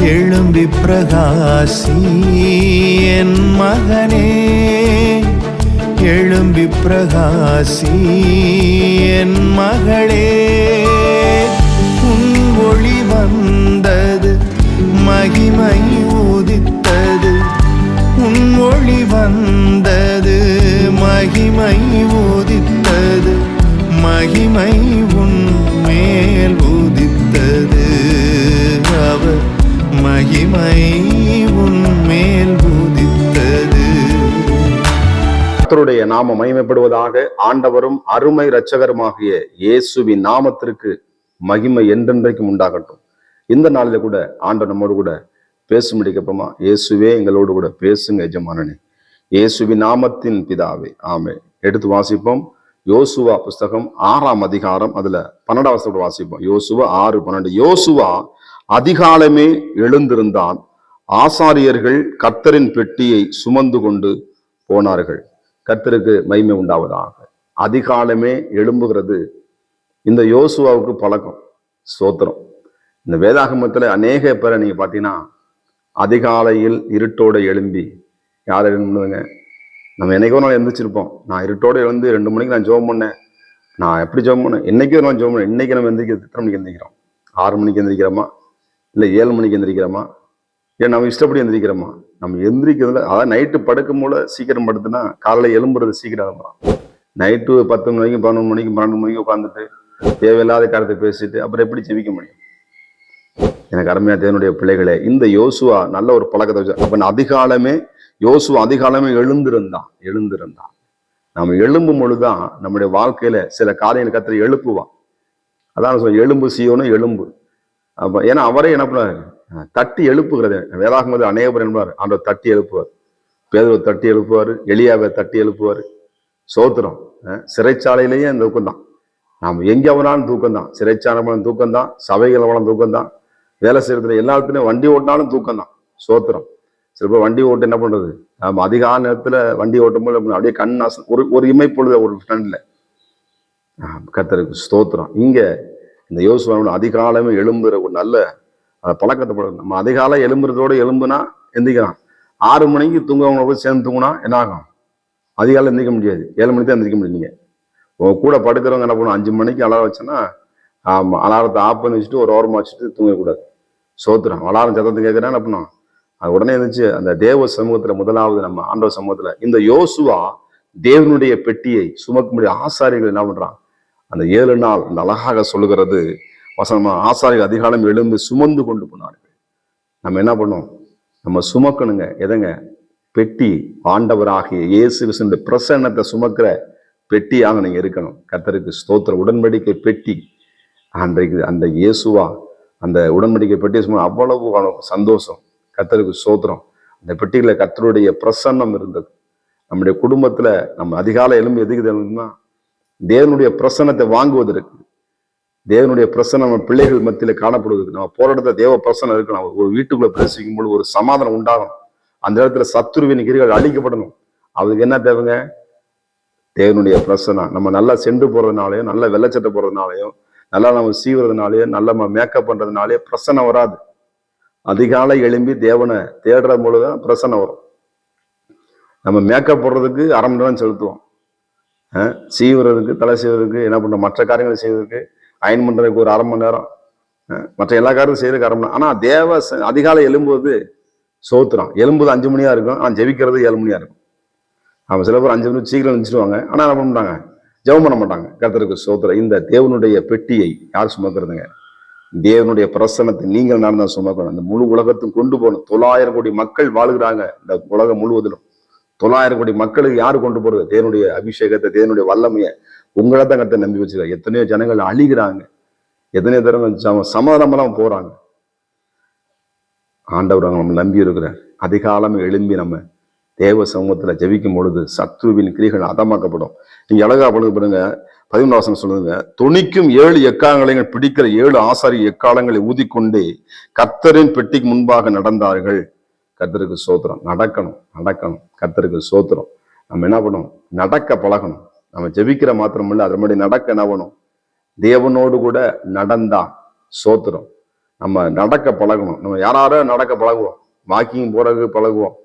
எழும்பி பிரகாசி என் மகனே, எழும்பி பிரகாசி என் மகளே. உன் ஒளி வந்தது, மகிமை உதித்தது. உன் ஒளி வந்தது, மகிமை உதித்தது. மகிமை உன் மேல் உதித்தது. அவர் மகிமை உன் மேல் உதித்தது. கர்த்தருடைய நாமம் மகிமைப்படுவதாக. ஆண்டவரும் அருமை இரட்சகருமாகிய இயேசுவின் நாமத்திற்கு மகிமை என்றென்றைக்கும் உண்டாகட்டும். இந்த நாளில கூட ஆண்டவர் நம்மோடு கூட பேசும் முடிக்கப்பமா. இயேசுவே எங்களோடு கூட பேசுங்க எஜமானனே. இயேசுவின் நாமத்தின் பிதாவே, ஆமே. எடுத்து வாசிப்போம். யோசுவா புஸ்தகம் 6ஆம் அதிகாரம், அதுல 12ஆம் வசனத்தை வாசிப்போம். யோசுவா 6:12. யோசுவா அதிகாலமே எழுந்திருந்தான், ஆசாரியர்கள் கர்த்தரின் பெட்டியை சுமந்து கொண்டு போனார்கள். கர்த்தருக்கு மகிமை உண்டாவதாக. அதிகாலமே எழும்புகிறது இந்த யோசுவாவுக்கு பழக்கம். ஸ்தோத்திரம். இந்த வேதாகமத்துல அநேக பேரை நீங்க பாத்தீங்கன்னா அதிகாலையில் இருட்டோட எழும்பி, யார் எழும்புங்க? நம்ம என்னைக்கோ நான் எழுந்திரிச்சிருப்போம். நான் இருட்டோட எழுந்து 2 மணிக்கு நான் ஜெபம் பண்ணேன். நான் எப்படி ஜெபம் பண்ணேன்? என்னைக்கோ நான் ஜெபம் பண்ணேன். இன்னைக்கு நம்ம எந்திரிக்கிறது எத்தனை மணிக்கு எந்திரிக்கிறோம்? 6 மணிக்கு எந்திரிக்கிறோமா? இல்லை 7 மணிக்கு எந்திரிக்கிறோமா? ஏன் நம்ம இஷ்டப்படி எந்திரிக்கிறோமா? நம்ம எந்திரிக்கிறதுல, அதாவது நைட்டு படுக்கும் போல சீக்கிரம் படுத்துனா காலையில் எழும்புறது சீக்கிரம் எழும்பலாம். நைட்டு 10 மணிக்கு 11 மணிக்கு 12 மணிக்கு உட்காந்துட்டு தேவையில்லாத காரியத்தை பேசிட்டு அப்புறம் எப்படி ஜெபிக்க முடியும்? எனக்கு அருமையா தேவனுடைய பிள்ளைகளே, இந்த யோசுவா நல்ல ஒரு பழக்கத்தை வச்சு, அப்ப அதிகாலமே யோசுவா அதிகாலமே எழுந்திருந்தான். நம்ம எழும்பும் பொழுதுதான் நம்முடைய வாழ்க்கையில சில காரியங்களை கர்த்தர் எழுப்புவான். அதான் சொல்ல, எலும்பு சீயோனும் எலும்பு. அப்ப ஏன்னா அவரே என்ன பண்ணாரு? தட்டி எழுப்புகிறது. வேதாகமத்தில் அநேக பேர் என்பார் ஆண்டவர் தட்டி எழுப்புவார். பேதுருவை தட்டி எழுப்புவார், எலியாவை தட்டி எழுப்புவார். சோத்திரம். சிறைச்சாலையிலேயே அந்த தூக்கம்தான். நாம் எங்கே அவனாலும் தூக்கம்தான். சிறைச்சாலை தூக்கம்தான், சபைகள் அவனும் தூக்கம்தான், வேலை செய்யறதுல எல்லா இடத்துலையும் வண்டி ஓட்டினாலும் தூக்கம்தான். சோத்திரம். சில பேர் வண்டி ஓட்டு என்ன பண்றது? நம்ம அதிகால நேரத்துல வண்டி ஓட்டும் போது அப்படியே கண் ஒரு இமைப்பொழுது ஒரு ஃப்ரெண்ட்ல கர்த்தருக்கு ஸ்தோத்திரம். இங்க இந்த யோசுவா அதிகாலமே எழும்புற ஒரு நல்ல பழக்கத்தை பழக்கம். நம்ம அதிகாலை எழும்புறதோட எழும்புனா எந்திரிக்கிறான். 6 மணிக்கு தூங்குறவங்க போய் சேர்ந்து தூங்குனா என்ன ஆகும்? அதிகாலை எந்திரிக்க முடியாது. 7 மணிக்கு தான் எந்திரிக்க முடியும். நீங்க உங்க கூட படுக்கிறவங்க என்ன பண்ணுவோம்? 5 மணிக்கு அலாரம் வச்சோன்னா, ஆமா, அலாரத்தை ஆஃப் பண்ணி வச்சுட்டு ஒரு ஓரமாக வச்சுட்டு தூங்கக்கூடாது. சோத்திரம். அலாரம் சத்தத்தை கேட்குறேன் என்ன பண்ணுவோம்? அது உடனே இருந்துச்சு அந்த தேவ சமூகத்துல, முதலாவது நம்ம ஆண்டவர் சமூகத்துல இந்த யோசுவா தேவனுடைய பெட்டியை சுமக்கும்படி ஆசாரிகள் என்ன பண்றான்? அந்த 7 நாள் அந்த அழகாக சொல்லுகிறது வசனமா, ஆசாரிகள் அதிகாலம் எழுந்து சுமந்து கொண்டு போனார்கள். நம்ம என்ன பண்ணோம்? நம்ம சுமக்கணுங்க. எதங்க? பெட்டி. ஆண்டவராகிய இயேசு கிறிஸ்துவின் பிரசன்னத்தை சுமக்கிற பெட்டியாக நீங்க இருக்கணும். கர்த்தருக்கு ஸ்தோத்திர. உடன்படிக்கை பெட்டி. அன்றைக்கு அந்த இயேசுவா அந்த உடன்படிக்கை பெட்டியை சும அவ்வளவு சந்தோஷம். கர்த்தருக்கு ஸ்தோத்திரம். அந்த பெட்டியில கர்த்தருடைய பிரசன்னம் இருந்தது. நம்முடைய குடும்பத்துல நம்ம அதிகாலை எலும்பு எதுக்கு எழுதுனா தேவனுடைய பிரசன்னத்தை வாங்குவதற்கு. தேவனுடைய பிரசன்னம் நம்ம பிள்ளைகள் மத்தியில காணப்படுவதற்கு. நம்ம போராட்டத்தை தேவ பிரசன்னம் இருக்கணும். ஒரு வீட்டுக்குள்ள பிரவேசிக்கும் பொழுது ஒரு சமாதானம் உண்டாகணும். அந்த இடத்துல சத்துருவின் கிரிகள் அழிக்கப்படணும். அதுக்கு என்ன தேவைங்க? தேவனுடைய பிரசன்னம். நம்ம நல்லா சென்று போறதுனாலையும், நல்ல வெள்ளச்சட்டை போறதுனாலையும், நல்லா நம்ம சீவுறதுனாலையும், நல்லா நம்ம மேக்கப் பண்றதுனாலே பிரசன்னம் வராது. அதிகாலை எழும்பி தேவனை தேடுற பொழுதுதான் பிரசன்னம் வரும். நம்ம மேக்கப் போடுறதுக்கு 1/2 மணி நேரம் செலுத்துவோம். சீவுறதுக்கு, தலை சீவுறதுக்கு, என்ன பண்ற மற்ற காரியங்களை செய்வதற்கு, அயன் பண்றதுக்கு ஒரு 1/2 மணி நேரம், மற்ற எல்லா காரியத்தையும் செய்யறதுக்கு 1/2 மணி நேரம். ஆனா தேவ அதிகாலை எழும்புவது சோத்திரம். எழும்புது 5 மணியா இருக்கும், ஆனா ஜெபிக்கிறது 7 மணியா இருக்கும். அவன் சில பேர் 5 மணி சீக்கிரம் நினைச்சிடுவாங்க, ஆனா என்ன பண்ண மாட்டாங்க? ஜெபம் பண்ண மாட்டாங்க. கர்த்தருக்கு சோத்திரம். இந்த தேவனுடைய பெட்டியை யார் சுமக்கிறதுங்க? தேவனுடைய பிரசன்னத்தை நீங்கள் நடந்தா சுமக்கணும். அந்த முழு உலகத்துக்கு கொண்டு போகணும். 900 கோடி மக்கள் வாழுகிறாங்க இந்த உலகம் முழுவதிலும். 900 கோடி மக்களுக்கு யாரு கொண்டு போறது? தேவனுடைய அபிஷேகத்தை, தேவனுடைய வல்லமையை உங்களை தான் கர்த்தர் நம்பி வச்சிருக்காங்க. எத்தனையோ ஜனங்கள் அழிகிறாங்க, எத்தனையோ தடவை சமாதானமெல்லாம் போறாங்க. ஆண்டவர் நம்ம நம்பி இருக்கிற அதிகாலமே எழும்பி நம்ம தேவ சமூகத்துல ஜெபிக்கும் பொழுது சத்ருவின் கிரிகள் அதமாக்கப்படும். நீங்க அழகா படுங்க. 11 வசனம் சொல்லுங்க, துணிக்கும் 7 எக்காலங்களையும் பிடிக்கிற 7 ஆசாரிய எக்காலங்களை ஊதிக்கொண்டே கர்த்தரின் பெட்டிக்கு முன்பாக நடந்தார்கள். கர்த்தருக்கு சோத்திரம். நடக்கணும். கர்த்தருக்கு சோத்திரம். நம்ம என்ன பண்ணணும்? நடக்க பழகணும். நம்ம ஜெபிக்கிற மாத்திரம் இல்லை, அது மாதிரி நடக்க என்ன பண்ணும்? தேவனோடு கூட நடந்தா சோத்திரம். நம்ம நடக்க பழகணும். நம்ம யாராரோ நடக்க பழகுவோம், வாக்கிங் போறதுக்கு பழகுவோம்.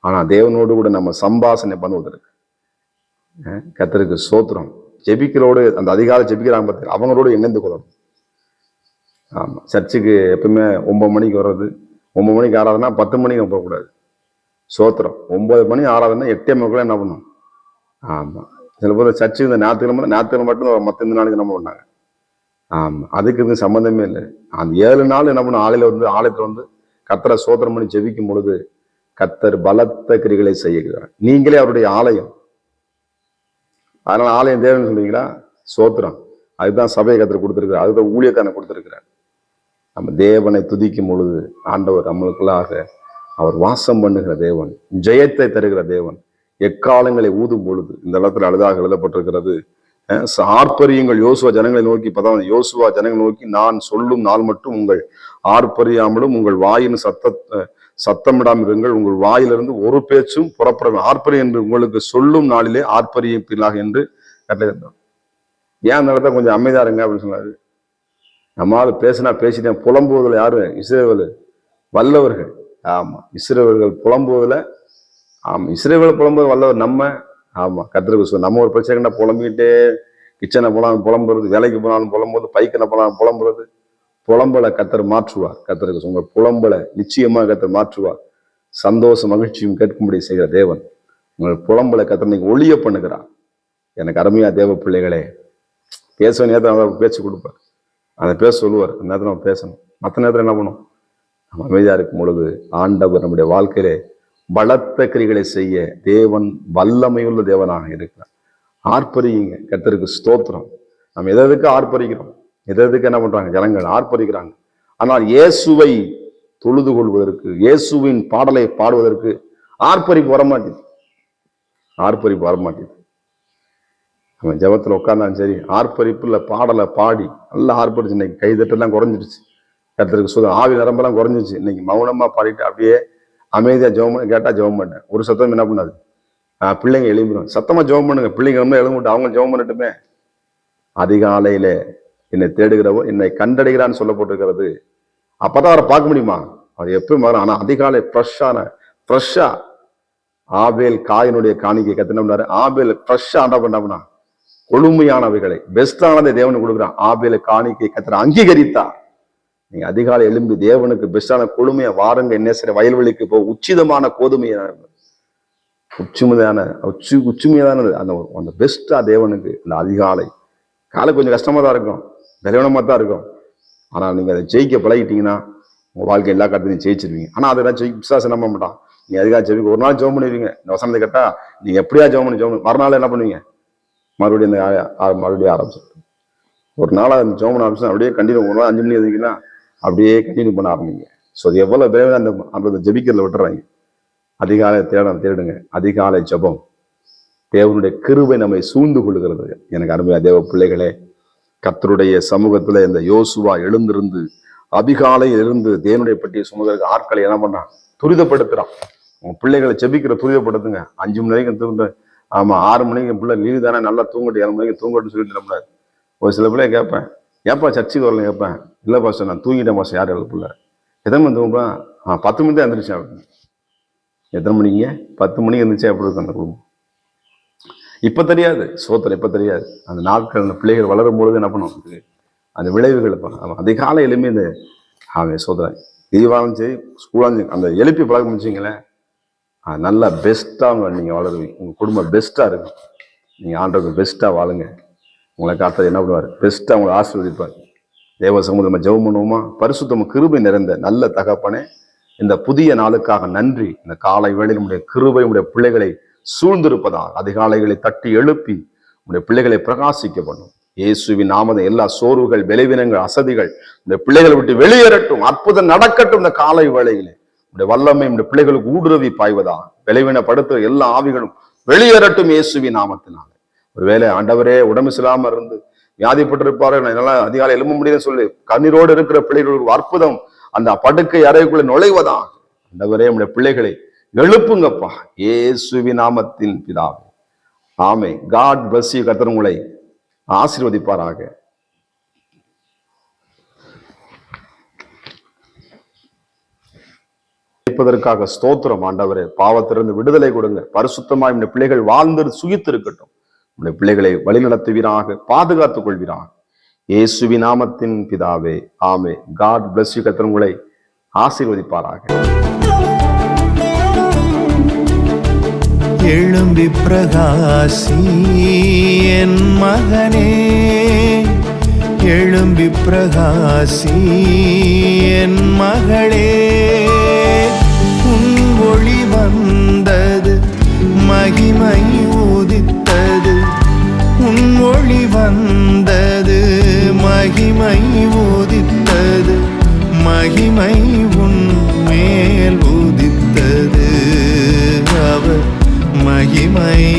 ஆனா தேவனோடு கூட நம்ம சம்பாஷணை பண்ணுவதற்கு கர்த்தருக்கு ஸ்தோத்திரம். ஜெபிக்கிறோடு அந்த அதிகாலை ஜெபிக்கிறாங்க பார்த்தீங்க, அவங்களோடு இணைந்து கொள்ளணும். ஆமா, சர்ச்சுக்கு எப்பவுமே 9 மணிக்கு வர்றது, 9 மணிக்கு ஆராதனா 10 மணிக்கு போகக்கூடாது. ஸ்தோத்திரம். 9 மணி ஆராதனா 8 மணிக்குள்ள என்ன பண்ணும்? ஆமா, சில பேர் சர்ச்சுக்கு இந்த ஞாயிற்றுக்கிழமை மட்டும் மற்ற இந்த நாளைக்கு என்ன பண்ணாங்க. ஆமா, அதுக்கு இது சம்மந்தமே இல்லை. அந்த 7 நாள் என்ன பண்ணும்? ஆலயத்துல வந்து கர்த்தரை ஸ்தோத்திரம் பண்ணி ஜெபிக்கும் பொழுது கர்த்தர் பலத்த கிரிகளை செய்கிறார். நீங்களே அவருடைய ஆலயம். அதனால ஆலயம் தேவன்னு சொல்லுவீங்களா? ஸ்தோத்திரம். அதுதான் சபையை கர்த்தர் கொடுத்திருக்கிறார், அதுதான் ஊழியக்காரனை கொடுத்திருக்கிறார். நம்ம தேவனை துதிக்கும் பொழுது ஆண்டவர் நம்மளுக்குள்ளாக அவர் வாசம் பண்ணுகிற தேவன், ஜெயத்தை தருகிற தேவன். எக்காலங்களை ஊதும் பொழுது இந்த இடத்துல அழுதாக எழுதப்பட்டிருக்கிறது, ஆர்ப்பரியுங்கள் யோசுவா ஜனங்களை நோக்கி. யோசுவா ஜனங்களை நோக்கி, நான் சொல்லும் நாள் மட்டும் உங்கள் ஆர்ப்பரியாமலும் உங்கள் வாயின் சத்தமிடாமல் இருங்கள், உங்கள் வாயிலிருந்து ஒரு பேச்சும் புறப்பட ஆர்ப்பரி என்று உங்களுக்கு சொல்லும் நாளிலே ஆர்ப்பரிப்பீர்களாக என்று கட்டளையிட்டார். ஏன் அந்த இடத்த கொஞ்சம் அமைதியா இருங்க அப்படின்னு சொன்னாரு. நம்மால் பேசினா பேசிட்டேன். புலம்புவதில் யாரு? இஸ்ரவேல் வல்லவர்கள். ஆமா, இஸ்ரவேல்கள் புலம்புவதில், ஆமா, இஸ்ரவேல் புலம்புவது வல்லவர் நம்ம. ஆமா, கர்த்தருக்கு நம்ம ஒரு பிரச்சனை புலம்பிக்கிட்டே கிச்சனை போனாலும் புலம்புறது, வேலைக்கு போனாலும் புலம்புறது, பைக்கனை போனாலும் புலம்புறது. புலம்பலை கர்த்தர் மாற்றுவார். கர்த்தருக்கு உங்கள் புலம்பலை நிச்சயமா கர்த்தர் மாற்றுவார். சந்தோஷ மகிழ்ச்சியும் கேட்கும்படி செய்கிற தேவன் உங்கள் புலம்பலை கர்த்தர் நீங்க ஒளிய பண்ணுகிறார். எனக்கு அருமையா தேவ பிள்ளைகளே, பேச நேரத்தில் பேச்சு கொடுப்பார், அதை பேச சொல்லுவார். அந்த நேரத்தில் நம்ம பேசணும். மற்ற நேரத்தில் என்ன பண்ணும்? நம்ம அமைதியா இருக்கும் பொழுது ஆண்டவர் நம்முடைய வாழ்க்கையிலே பலத்த கிரிகளை செய்ய தேவன் வல்லமையுள்ள தேவனாக இருக்கிறார். ஆர்ப்பரியுங்க, கர்த்தருக்கு ஸ்தோத்திரம். நம்ம எதுக்கு ஆர்ப்பரிக்கிறோம்? எதுக்கு என்ன பண்றாங்க ஜனங்கள்? ஆர்ப்பரிக்கிறாங்க. ஆனால் இயேசுவை தொழுது கொள்வதற்கு, இயேசுவின் பாடலை பாடுவதற்கு ஆர்ப்பரிப்பு வரமாட்டேது. ஆர்ப்பரிப்பு வரமாட்டேது. நம்ம ஜபத்துல உட்கார்ந்தாலும் சரி, ஆர்ப்பரிப்புல பாடலை பாடி நல்லா ஆர்ப்பரிச்சு. இன்னைக்கு கைதட்டெல்லாம் குறைஞ்சிருச்சு. கர்த்தருக்கு ஆவி நரம்பெல்லாம் குறைஞ்சிருச்சு. இன்னைக்கு மௌனமா பாடிட்டு அப்படியே அமைதியா ஜெபம் பண்ண கேட்டா ஜெபம் பண்ணேன். ஒரு சத்தம் என்ன பண்ணாது? பிள்ளைங்க எழும்பிடும். சத்தமா ஜெபம் பண்ணுங்க. பிள்ளைங்க ரொம்ப எழும்பிட்டு அவங்க ஜெபம் பண்ணட்டுமே. அதிகாலையில என்னை தேடுகிறவோ என்னை கண்டடைகிறான்னு சொல்லப்பட்டிருக்கிறது. அப்பதான் அவரை பார்க்க முடியுமா? அவர் எப்பயும் வரும். ஆனா அதிகாலை ஃப்ரெஷ்ஷா ஆபேல் காயினுடைய காணிக்கை கத்தினாரு. ஆபேல் ஃப்ரெஷ்ஷா என்ன பண்ணா கொழுமையானவைகளை பெஸ்டானதை தேவனுக்கு கொடுக்குறான். ஆபேல காணிக்கை கத்திர அங்கீகரித்தார். நீங்க அதிகாலை எழும்பி தேவனுக்கு பெஸ்டான கொழுமையை வாருங்க. என்ன சரி, வயல்வெளிக்கு போ. உச்சிதமான கோதுமையான உச்சிமையானது அந்த பெஸ்டா தேவனுக்கு. அந்த அதிகாலை காலை கொஞ்சம் கஷ்டமா தான் இருக்கும், பலவீனமா தான் இருக்கும். ஆனா நீங்க அதை ஜெயிக்க பழகிட்டீங்கன்னா உங்க வாழ்க்கை எல்லா காலத்தையும் ஜெயிச்சிருவீங்க. ஆனா அதெல்லாம் விசுவாசம் நம்ப மாட்டான். நீங்க அதிகாலை ஜெயிக்க ஒரு நாள் ஜெபம் பண்ணிடுவீங்க. இந்த வசனத்தை கேட்டா நீங்க எப்படியா ஜெபம் பண்ணி மறுநாள் என்ன பண்ணுவீங்க? மறுபடியும் ஆரம்பிச்சு ஒரு நாள் அந்த ஜெபம் பண்ண ஆரம்பிச்சு அப்படியே கண்டினியூ. ஒரு நாள் 5 மணி எழுதிங்கன்னா அப்படியே கண்டினியூ பண்ண ஆரம்பிங்க. ஸோ அது எவ்வளவு விரைவில் அந்த ஜெபிக்கிறதுல விட்டுறாங்க. அதிகாலை தேடுங்க. அதிகாலை ஜெபம் தேவனுடைய கிருபை நம்மை சூழ்ந்து கொள்கிறது. எனக்கு அருமையா தேவ பிள்ளைகளே, கர்த்தருடைய சமூகத்துல இந்த யோசுவா எழுந்திருந்து அதிகாலையில் இருந்து தேவனுடைய பற்றிய சுமதற்கு ஆட்களை என்ன பண்ணான்? துரிதப்படுத்துறான். உங்க பிள்ளைகளை ஜெபிக்கிற துரிதப்படுத்துங்க. 5 மணி வரைக்கும் தூங்க. ஆமா, 6 மணிக்கு பிள்ளை லீவு தானே, நல்லா தூங்கட்டு, 7 மணிக்கு தூங்கட்டுன்னு சொல்லிட்டு நம்மளாரு. ஒரு சில பிள்ளை கேட்பேன், ஏப்பா சர்ச்சுக்கு வரல கேட்பேன். இல்லை பாஸ்டர் நான் தூங்கிட்டேன் பாஸ்டர். யார் எழுத பிள்ளை எத்தனை மணி தூங்குப்பேன்? 10 மணி தான் எழுந்திரிச்சேன் அப்படின்னு. எத்தனை மணிங்க? 10 மணிக்கு எழுந்திரிச்சா எப்படி இருக்கும் அந்த குடும்பம்? இப்ப தெரியாது, சோத்திரம் இப்ப தெரியாது. அந்த நாட்கள் அந்த பிள்ளைகள் வளரும் பொழுது என்ன பண்ணும்? அந்த விளைவுகள் அதிகாலை எலும்பி இந்த சோதனை தீவாலும் சரி ஸ்கூலாலும் அந்த எழுப்பி பழக்கம் முடிச்சிங்களேன், நல்லா பெஸ்டா நீங்க வளருவீங்க. உங்க குடும்பம் பெஸ்டா இருக்கும். நீங்க ஆண்டவருக்கு பெஸ்டா வாழுங்க. உங்களை காத்த என்ன பண்ணுவார்? பெஸ்டா உங்களை ஆசீர்வதிப்பார். தேவ சமூகம் நம்ம ஜெபம் பண்ணுவோமா? பரிசுத்தம் கிருபை நிறைந்த நல்ல தகப்பனே, இந்த புதிய நாளுக்காக நன்றி. இந்த காலை வேளையில் நம்முடைய கிருபை உடைய பிள்ளைகளை சூழ்ந்திருப்பதாக அதிகாலைகளை தட்டி எழுப்பி உடைய பிள்ளைகளை பிரகாசிக்க பண்ணும். இயேசுவின் நாமத எல்லா சோர்வுகள், பலவீனங்கள், அசதிகள் உடைய பிள்ளைகளை விட்டு வெளியேறட்டும். அற்புதம் நடக்கட்டும். இந்த காலை வேளையிலே உடைய வல்லமை உடைய பிள்ளைகளுக்கு ஊடுருவி பாய்வதா. பலவீனப்படுத்த எல்லா ஆவிகளும் வெளியேறட்டும் இயேசுவின் நாமத்தினால. ஒருவேளை ஆண்டவரே உடம்பு சிலாம இருந்து வியாதிப்பட்டிருப்பாரு, என்னால அதிகாலை எழும்ப முடியுதுன்னு சொல்லி கண்ணீரோடு இருக்கிற பிள்ளைகளுக்கு அற்புதம் அந்த படுக்கை அறைக்குள்ள நுழைவதா. ஆண்டவரே உடைய பிள்ளைகளை எழுப்புங்கப்பா இயேசுவின் நாமத்தின் பிதாவே. ஆமென். God bless you. கர்த்தர் உங்களை ஆசீர்வதிப்பாராக. கேட்பதற்காக ஸ்தோத்திரம் ஆண்டவரே. பாவத்திலிருந்து விடுதலை கொடுங்க. பரிசுத்தமாய் இந்த பிள்ளைகள் வாழ்ந்து சுகித்து இருக்கட்டும். இந்த பிள்ளைகளை வழிநடத்துவீராக, பாதுகாத்துக் கொள்வீராக. இயேசுவின் நாமத்தின் பிதாவே, ஆமே. God bless you. கர்த்தர் உங்களை ஆசீர்வதிப்பாராக. எழும்பி பிரகாசி என் மகனே, எழும்பி பிரகாசி என் மகளே. உன் ஒளி வந்தது, மகிமை உதித்தது. உன் ஒளி வந்தது, மகிமை உதித்தது. மகிமை உன் மேல் உதித்தது. அவர் மகிமை